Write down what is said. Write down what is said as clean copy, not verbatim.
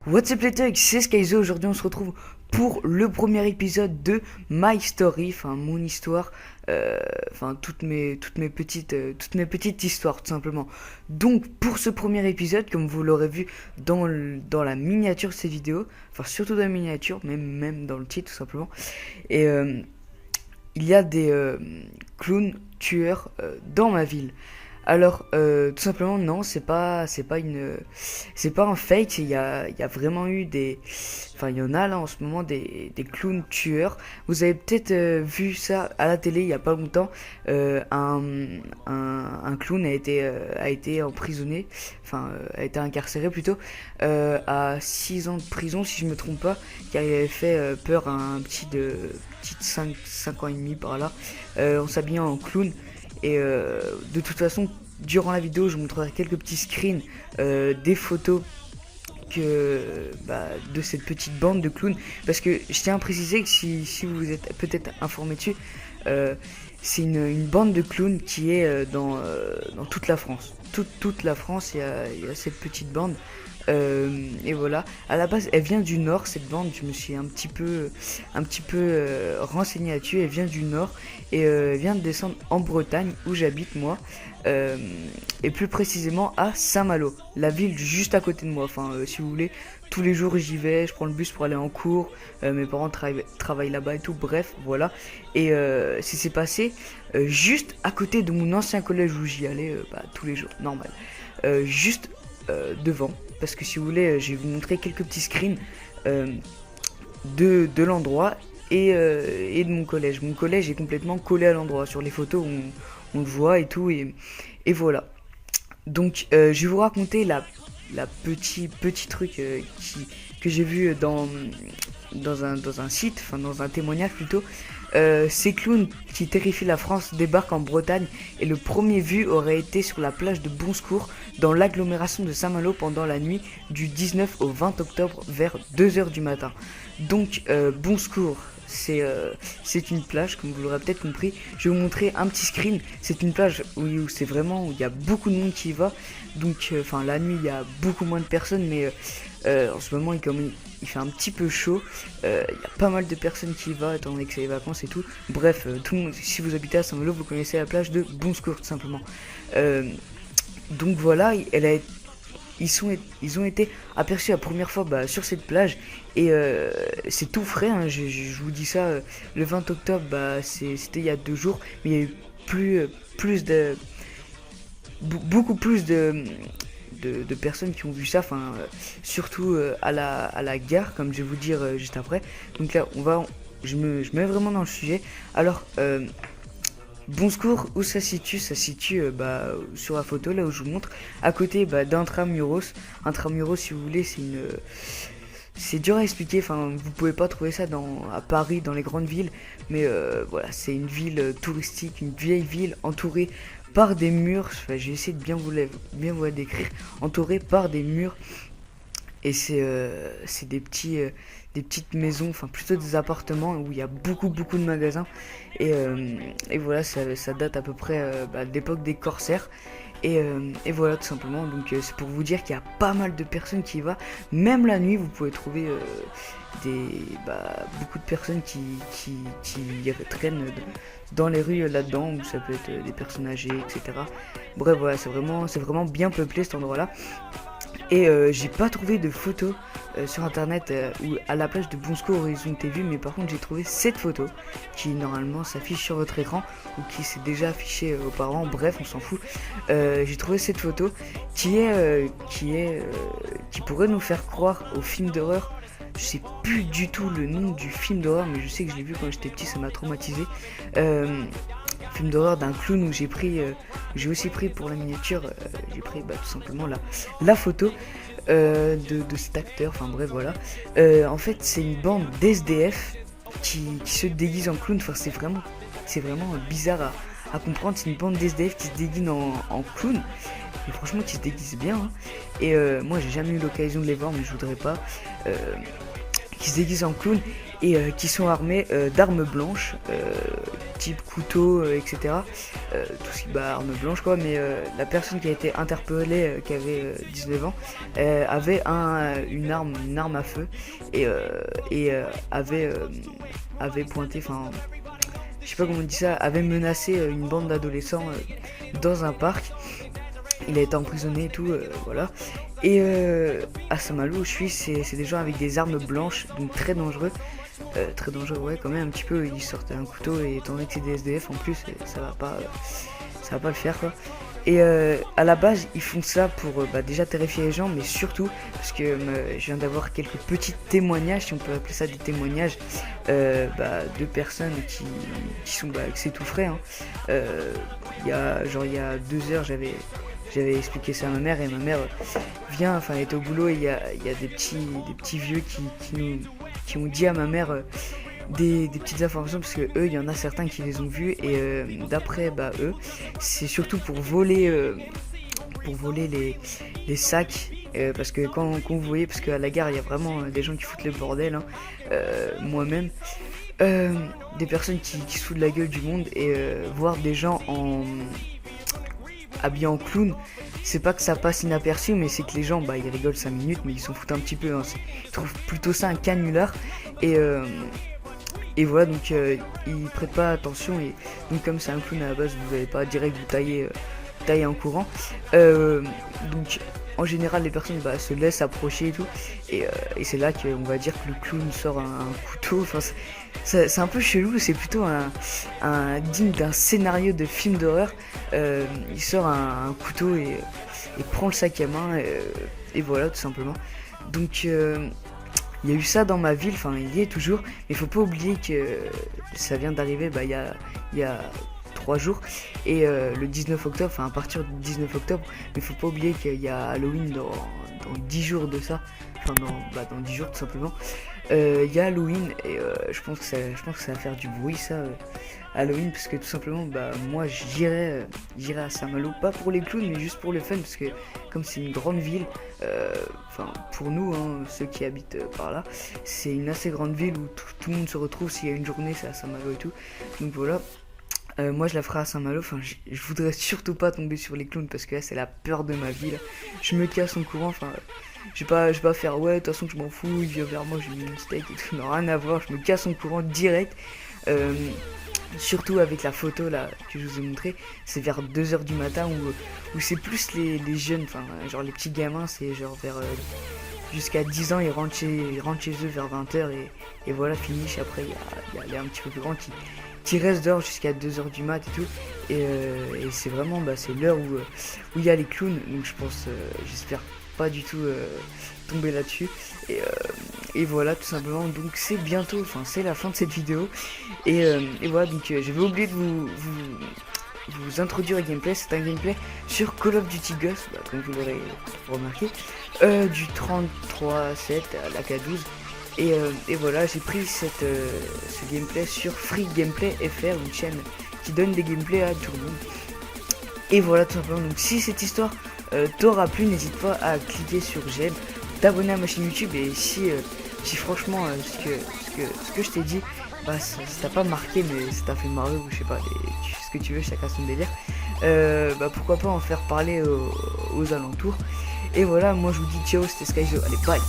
What's up les thugs, c'est Skyzo. Aujourd'hui on se retrouve pour le premier épisode de My Story, enfin mon histoire, enfin toutes mes petites histoires tout simplement. Donc pour ce premier épisode, comme vous l'aurez vu dans la miniature de cette vidéo, enfin surtout dans la miniature, même dans le titre tout simplement, et il y a des clowns tueurs dans ma ville. Alors, tout simplement, non, c'est pas un fake. Il y a vraiment eu enfin, il y en a là en ce moment des clowns tueurs. Vous avez peut-être vu ça à la télé il y a pas longtemps. Un clown a été emprisonné, enfin, a été incarcéré plutôt, à 6 ans de prison si je me trompe pas, car il avait fait peur à un petit de 5 ans et demi par là, en s'habillant en clown. Et de toute façon, durant la vidéo, je vous montrerai quelques petits screens, des photos de cette petite bande de clowns. Parce que je tiens à préciser que si vous êtes peut-être informé dessus, c'est une bande de clowns qui est dans toute la France. Toute la France, il y a cette petite bande. Et voilà, à la base elle vient du nord, cette bande. Je me suis un petit peu renseigné là-dessus. Elle vient du nord et elle vient de descendre en Bretagne où j'habite moi, et plus précisément à Saint-Malo, la ville juste à côté de moi. Enfin, si vous voulez, tous les jours j'y vais, je prends le bus pour aller en cours, mes parents travaillent là-bas et tout, bref, voilà. Et c'est passé juste à côté de mon ancien collège où j'y allais tous les jours, normal. Juste devant, parce que si vous voulez, je vais vous montrer quelques petits screens de l'endroit et de mon collège. Mon collège est complètement collé à l'endroit. Sur les photos, on le voit et tout, et voilà. Donc, je vais vous raconter la petit truc que j'ai vu dans un site, enfin dans un témoignage plutôt. Ces clowns qui terrifient la France débarquent en Bretagne et le premier vu aurait été sur la plage de Bonsecours dans l'agglomération de Saint-Malo pendant la nuit du 19 au 20 octobre vers 2h du matin. Donc Bonsecours, c'est une plage, comme vous l'aurez peut-être compris. Je vais vous montrer un petit screen. C'est une plage où c'est vraiment, où il y a beaucoup de monde qui y va. Donc enfin la nuit il y a beaucoup moins de personnes, mais en ce moment il fait un petit peu chaud. Il y a pas mal de personnes qui y vont étant donné que c'est les vacances et tout. Bref, tout le monde, si vous habitez à Saint-Malo, vous connaissez la plage de Bonsecours tout simplement. Donc voilà, ils ont été aperçus la première fois sur cette plage. Et c'est tout frais, hein. Je vous dis ça, le 20 octobre, c'était il y a 2 jours. Mais il y a eu beaucoup plus de personnes qui ont vu ça, enfin surtout à la gare, comme je vais vous dire juste après. Donc là je me mets vraiment dans le sujet. Alors Bonsecours, où ça situe? Ça situe sur la photo là où je vous montre, à côté d'Intramuros. Intramuros, si vous voulez, c'est dur à expliquer, enfin vous pouvez pas trouver ça à Paris, dans les grandes villes, mais voilà, c'est une ville touristique, une vieille ville entourée par des murs. Enfin, j'ai essayé de bien vous la décrire, entourée par des murs. Et c'est des petites maisons, enfin plutôt des appartements où il y a beaucoup de magasins. Et voilà, ça date à peu près de l'époque des corsaires. Et voilà, tout simplement. Donc c'est pour vous dire qu'il y a pas mal de personnes qui y vont. Même la nuit, vous pouvez trouver beaucoup de personnes qui traînent dans les rues là-dedans, où ça peut être des personnes âgées, etc. Bref, voilà, c'est vraiment bien peuplé cet endroit-là. Et j'ai pas trouvé de photos sur internet où à la plage de Bonsecours ils ont été vus, mais par contre j'ai trouvé cette photo qui normalement s'affiche sur votre écran ou qui s'est déjà affichée auparavant. Bref, on s'en fout. J'ai trouvé cette photo qui pourrait nous faire croire au film d'horreur. Je sais plus du tout le nom du film d'horreur, mais je sais que je l'ai vu quand j'étais petit, ça m'a traumatisé. Film d'horreur d'un clown où j'ai aussi pris pour la miniature, j'ai pris tout simplement la photo de cet acteur. Enfin bref, voilà. En fait, c'est une bande d'SDF qui se déguise en clown. Enfin, c'est vraiment bizarre à comprendre. C'est une bande d'SDF qui se déguise en clown. Et franchement, qui se déguise bien, hein. Et moi, j'ai jamais eu l'occasion de les voir, mais je voudrais pas. Qui se déguise en clown. et qui sont armés d'armes blanches, type couteau, etc. Tout ce qui armes blanches quoi, mais la personne qui a été interpellée, qui avait 19 ans, avait une arme à feu et avait pointé, enfin je sais pas comment on dit ça, avait menacé une bande d'adolescents dans un parc. Il a été emprisonné et tout, voilà. Et à Saint-Malo où je suis, c'est des gens avec des armes blanches, donc très dangereux. Très dangereux, ouais, quand même un petit peu. Ils sortent un couteau et étant donné que c'est des SDF en plus, ça va pas le faire quoi. Et à la base, ils font ça pour déjà terrifier les gens, mais surtout parce que je viens d'avoir quelques petits témoignages, si on peut appeler ça des témoignages, de personnes qui sont, que c'est tout frais. Hein. Il y a 2 heures, j'avais expliqué ça à ma mère et ma mère vient, enfin elle était au boulot et il y a des petits vieux qui ont dit à ma mère des petites informations parce que eux il y en a certains qui les ont vus et d'après eux c'est surtout pour voler les sacs parce que quand vous voyez, parce qu'à la gare il y a vraiment des gens qui foutent le bordel, hein, moi-même des personnes qui se foutent de la gueule du monde et voir des gens habillés en clown, c'est pas que ça passe inaperçu, mais c'est que les gens ils rigolent 5 minutes mais ils s'en foutent un petit peu, hein. Ils trouvent plutôt ça un canular et voilà, donc ils prêtent pas attention et donc comme c'est un clown à la base, vous n'allez pas direct vous tailler en courant, donc en général les personnes se laissent approcher et tout et c'est là qu'on va dire que le clown sort un couteau. Enfin c'est un peu chelou, c'est plutôt un digne d'un scénario de film d'horreur. Il sort un couteau et prend le sac à main et voilà tout simplement. Donc il y a eu ça dans ma ville, enfin il y est toujours, mais il faut pas oublier que ça vient d'arriver il y a 3 jours et le 19 octobre, enfin à partir du 19 octobre, mais il faut pas oublier qu'il y a Halloween dans 10 jours de ça, enfin dans 10 jours tout simplement. Il y a Halloween et je pense que ça va faire du bruit ça, Halloween, parce que tout simplement moi j'irai à Saint-Malo, pas pour les clowns mais juste pour le fun, parce que comme c'est une grande ville, enfin pour nous hein, ceux qui habitent par là, c'est une assez grande ville où tout le monde se retrouve. S'il y a une journée c'est à Saint-Malo et tout, donc voilà. Moi je la ferai à Saint-Malo, enfin je voudrais surtout pas tomber sur les clowns parce que là c'est la peur de ma vie là. Je me casse en courant, enfin je vais pas faire ouais de toute façon je m'en fous, il vient vers moi, j'ai mis une steak et tout, non rien à voir, je me casse en courant direct. Surtout avec la photo là que je vous ai montré, c'est vers 2h du matin où c'est plus les jeunes, enfin genre les petits gamins, c'est genre vers jusqu'à 10 ans, ils rentrent chez eux vers 20h et voilà, finish. Après il y a les un petit peu plus grands qui restent dehors jusqu'à 2h du mat et tout, et c'est vraiment c'est l'heure où il y a les clowns, donc je pense, j'espère pas du tout tomber là-dessus et voilà tout simplement. Donc c'est bientôt, enfin c'est la fin de cette vidéo et voilà, donc j'avais oublié de vous introduire le gameplay. C'est un gameplay sur Call of Duty Ghosts, comme vous l'aurez remarqué, du 33-7 à la K12 et voilà, j'ai pris ce gameplay sur Free Gameplay FR, une chaîne qui donne des gameplays à tout le monde. Et voilà tout simplement, donc si cette histoire t'aura plu, n'hésite pas à cliquer sur j'aime, t'abonner à ma chaîne YouTube, et si franchement ce que je t'ai dit ça t'a pas marqué mais ça t'a fait marrer ou je sais pas, et tu fais ce que tu veux, chacun son délire, pourquoi pas en faire parler aux alentours. Et voilà, moi je vous dis ciao, c'était Skyzo, allez bye.